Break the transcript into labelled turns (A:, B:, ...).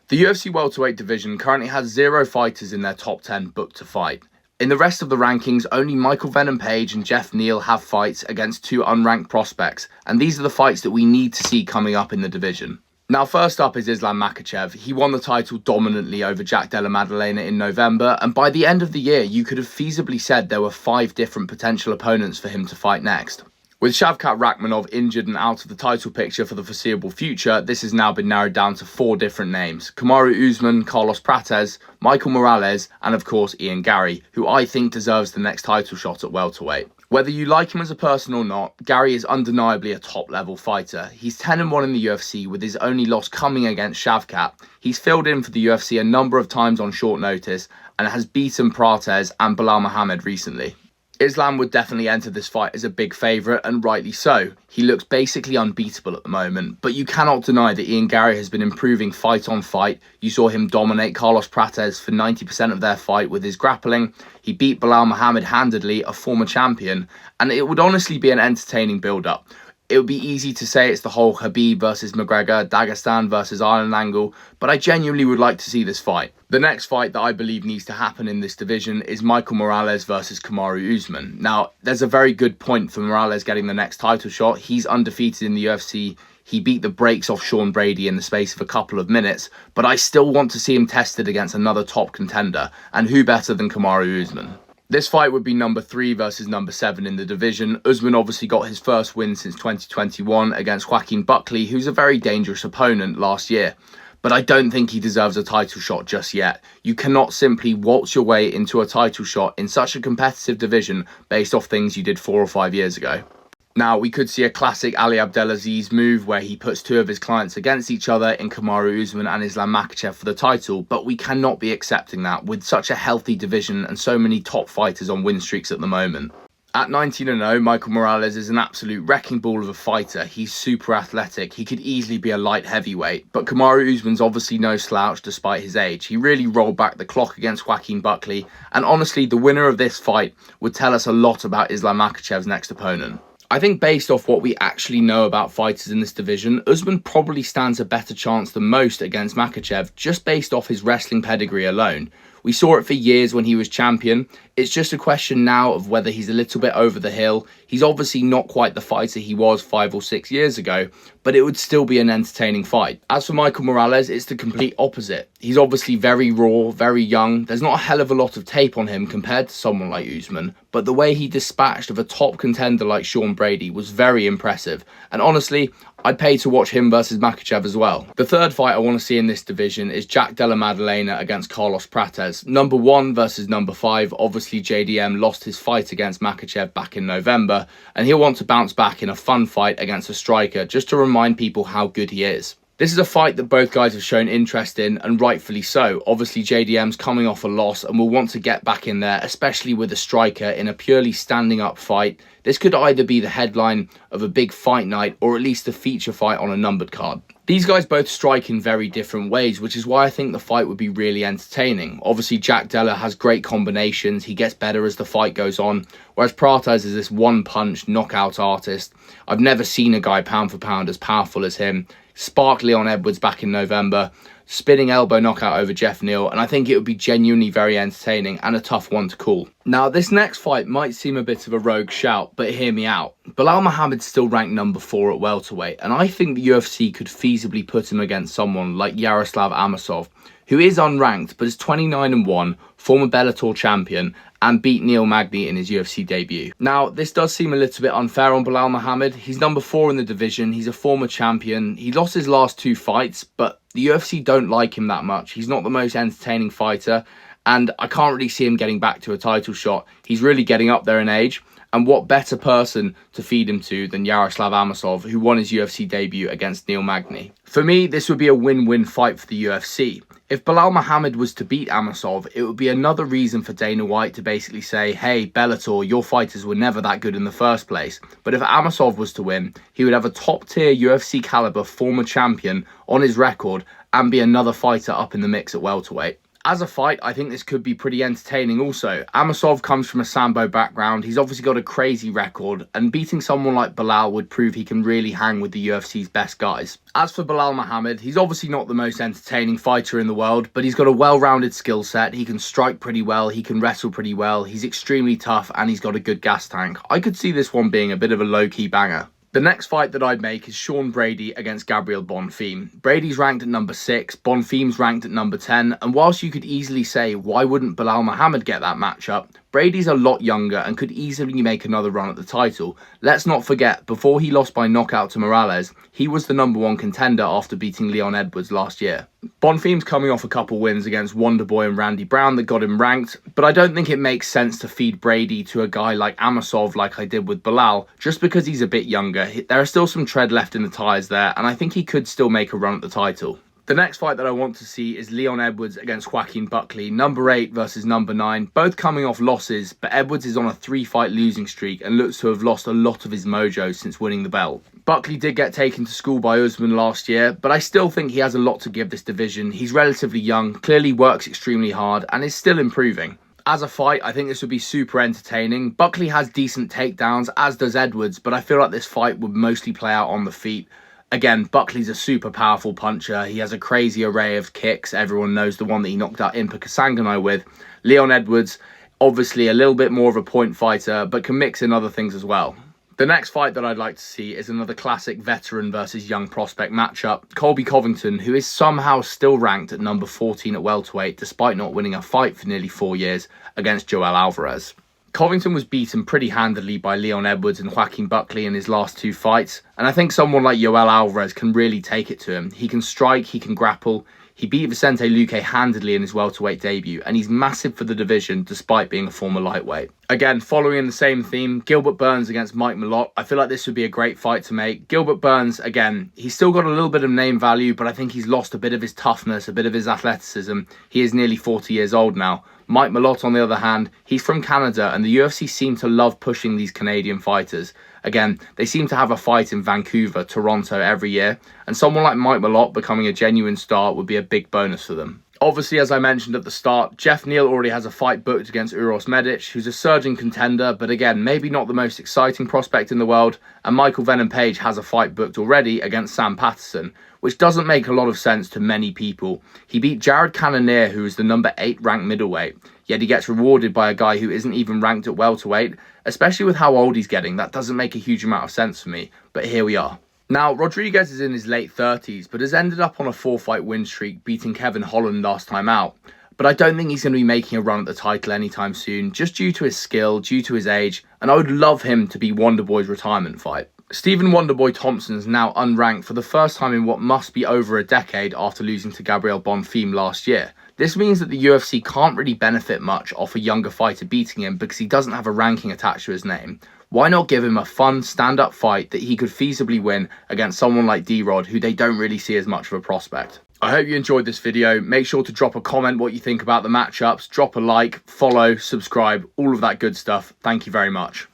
A: The UFC welterweight division currently has 0 fighters in their top 10 booked to fight. In the rest of the rankings, only Michael Venom Page and Geoff Neal have fights against 2 unranked prospects, and these are the fights that we need to see coming up in the division. Now, first up is Islam Makhachev. He won the title dominantly over Della Maddalena in November, and by the end of the year, you could have feasibly said there were 5 different potential opponents for him to fight next. With Shavkat Rakhmonov injured and out of the title picture for the foreseeable future, this has now been narrowed down to 4 different names: Kamaru, Usman, Prates, Michael Morales, and of course Ian Garry, who I think deserves the next title shot at welterweight. Whether you like him as a person or not, Garry is undeniably a top-level fighter. He's 10-1 in the UFC, with his only loss coming against Shavkat. He's filled in for the UFC a number of times on short notice, and has beaten Prates and Belal Muhammad recently. Islam would definitely enter this fight as a big favourite, and rightly so. He looks basically unbeatable at the moment, but you cannot deny that Ian Garry has been improving fight on fight. You saw him dominate Prates for 90% of their fight with his grappling. He beat Belal Muhammad handedly, a former champion, and it would honestly be an entertaining build-up. It would be easy to say it's the whole Khabib versus McGregor, Dagestan versus Ireland angle, but I genuinely would like to see this fight. The next fight that I believe needs to happen in this division is Michael Morales versus Kamaru Usman. Now, there's a very good point for Morales getting the next title shot. He's undefeated in the UFC. He beat the brakes off Brady in the space of a couple of minutes, but I still want to see him tested against another top contender, and who better than Kamaru Usman? This fight would be number 3 versus number 7 in the division. Usman obviously got his first win since 2021 against Joaquin Buckley, who's a very dangerous opponent last year. But I don't think he deserves a title shot just yet. You cannot simply waltz your way into a title shot in such a competitive division based off things you did 4 or 5 years ago. Now, we could see a classic Ali Abdelaziz move where he puts 2 of his clients against each other in Kamaru Usman and Islam Makhachev for the title, but we cannot be accepting that with such a healthy division and so many top fighters on win streaks at the moment. At 19-0, Michael Morales is an absolute wrecking ball of a fighter. He's super athletic. He could easily be a light heavyweight, but Kamaru Usman's obviously no slouch despite his age. He really rolled back the clock against Joaquin Buckley, and honestly, the winner of this fight would tell us a lot about Islam Makhachev's next opponent. I think based off what we actually know about fighters in this division, Usman probably stands a better chance than most against Makhachev just based off his wrestling pedigree alone. We saw it for years when he was champion. It's just a question now of whether he's a little bit over the hill. He's obviously not quite the fighter he was 5 or 6 years ago, but it would still be an entertaining fight. As for Michael Morales, it's the complete opposite. He's obviously very raw, very young. There's not a hell of a lot of tape on him compared to someone like Usman, but the way he dispatched of a top contender like Brady was very impressive. And honestly, I'd pay to watch him versus Makhachev as well. The third fight I want to see in this division is Della Maddalena against Prates. Number 1 versus number 5. Obviously, JDM lost his fight against Makhachev back in November, and he'll want to bounce back in a fun fight against a striker just to remind people how good he is. This is a fight that both guys have shown interest in, and rightfully so. Obviously, JDM's coming off a loss and will want to get back in there, especially with a striker in a purely standing up fight. This could either be the headline of a big fight night or at least a feature fight on a numbered card. These guys both strike in very different ways, which is why I think the fight would be really entertaining. Obviously, Della has great combinations. He gets better as the fight goes on, whereas Prates is this one-punch knockout artist. I've never seen a guy pound for pound as powerful as him. Sparkly on Edwards back in November, spinning elbow knockout over Geoff Neal, and I think it would be genuinely very entertaining and a tough one to call. Now, this next fight might seem a bit of a rogue shout, but hear me out. Belal Muhammad's still ranked number 4 at welterweight, and I think the UFC could feasibly put him against someone like Yaroslav Amosov, who is unranked but is 29-1, former Bellator champion, and beat Neal in his UFC debut. Now, this does seem a little bit unfair on Belal Muhammad. He's number 4 in the division. He's a former champion. He lost his last 2 fights, but the UFC don't like him that much. He's not the most entertaining fighter, and I can't really see him getting back to a title shot. He's really getting up there in age, and what better person to feed him to than Yaroslav Amosov, who won his UFC debut against Neal. For me, this would be a win-win fight for the UFC. If Belal Muhammad was to beat Amosov, it would be another reason for Dana White to basically say, hey, Bellator, your fighters were never that good in the first place. But if Amosov was to win, he would have a top-tier UFC caliber former champion on his record and be another fighter up in the mix at welterweight. As a fight, I think this could be pretty entertaining also. Amosov comes from a Sambo background, he's obviously got a crazy record, and beating someone like Belal would prove he can really hang with the UFC's best guys. As for Belal Muhammad, he's obviously not the most entertaining fighter in the world, but he's got a well-rounded skill set, he can strike pretty well, he can wrestle pretty well, he's extremely tough, and he's got a good gas tank. I could see this one being a bit of a low-key banger. The next fight that I'd make is Sean Brady against Gabriel Bonfim. Brady's ranked at number 6, Bonfim's ranked at number 10, and whilst you could easily say, why wouldn't Belal Muhammad get that matchup, Brady's a lot younger and could easily make another run at the title. Let's not forget, before he lost by knockout to Morales, he was the number 1 contender after beating Leon Edwards last year. Bonfim's coming off a couple wins against Wonderboy and Randy Brown that got him ranked, but I don't think it makes sense to feed Brady to a guy like Amosov like I did with Belal, just because he's a bit younger. There are still some tread left in the tyres there, and I think he could still make a run at the title. The next fight that I want to see is Leon Edwards against Joaquin Buckley, number 8 versus number 9, both coming off losses, but Edwards is on a 3-fight losing streak and looks to have lost a lot of his mojo since winning the belt. Buckley did get taken to school by Usman last year, but I still think he has a lot to give this division. He's relatively young, clearly works extremely hard, and is still improving. As a fight, I think this would be super entertaining. Buckley has decent takedowns, as does Edwards, but I feel like this fight would mostly play out on the feet. Again, Buckley's a super powerful puncher. He has a crazy array of kicks. Everyone knows the one that he knocked out Impa Kasanganay with. Leon Edwards, obviously a little bit more of a point fighter, but can mix in other things as well. The next fight that I'd like to see is another classic veteran versus young prospect matchup. Colby Covington, who is somehow still ranked at number 14 at welterweight, despite not winning a fight for nearly 4 years, against Joel Álvarez. Covington was beaten pretty handily by Leon Edwards and Joaquin Buckley in his last 2 fights, and I think someone like Joel Álvarez can really take it to him. He can strike, he can grapple. He beat Vicente Luque handedly in his welterweight debut, and he's massive for the division despite being a former lightweight. Again, following in the same theme, Gilbert Burns against Mike Malott. I feel like this would be a great fight to make. Gilbert Burns, again, he's still got a little bit of name value, but I think he's lost a bit of his toughness, a bit of his athleticism. He is nearly 40 years old now. Mike Malott, on the other hand, he's from Canada, and the UFC seem to love pushing these Canadian fighters. Again, they seem to have a fight in Vancouver, Toronto every year, and someone like Mike Malott becoming a genuine star would be a big bonus for them. Obviously, as I mentioned at the start, Geoff Neal already has a fight booked against Uroš Medić, who's a surging contender, but again, maybe not the most exciting prospect in the world, and Michael Venom Page has a fight booked already against Sam Patterson, which doesn't make a lot of sense to many people. He beat Jared Cannonier, who is the number 8 ranked middleweight, yet he gets rewarded by a guy who isn't even ranked at welterweight, especially with how old he's getting. That doesn't make a huge amount of sense for me, but here we are. Now, Rodriguez is in his late 30s, but has ended up on a 4-fight win streak, beating Kevin Holland last time out. But I don't think he's going to be making a run at the title anytime soon, just due to his skill, due to his age, and I would love him to be Wonderboy's retirement fight. Stephen Wonderboy Thompson is now unranked for the first time in what must be over a decade after losing to Gabriel Bonfim last year. This means that the UFC can't really benefit much off a younger fighter beating him because he doesn't have a ranking attached to his name. Why not give him a fun stand-up fight that he could feasibly win against someone like D-Rod, who they don't really see as much of a prospect? I hope you enjoyed this video. Make sure to drop a comment what you think about the matchups, drop a like, follow, subscribe, all of that good stuff. Thank you very much.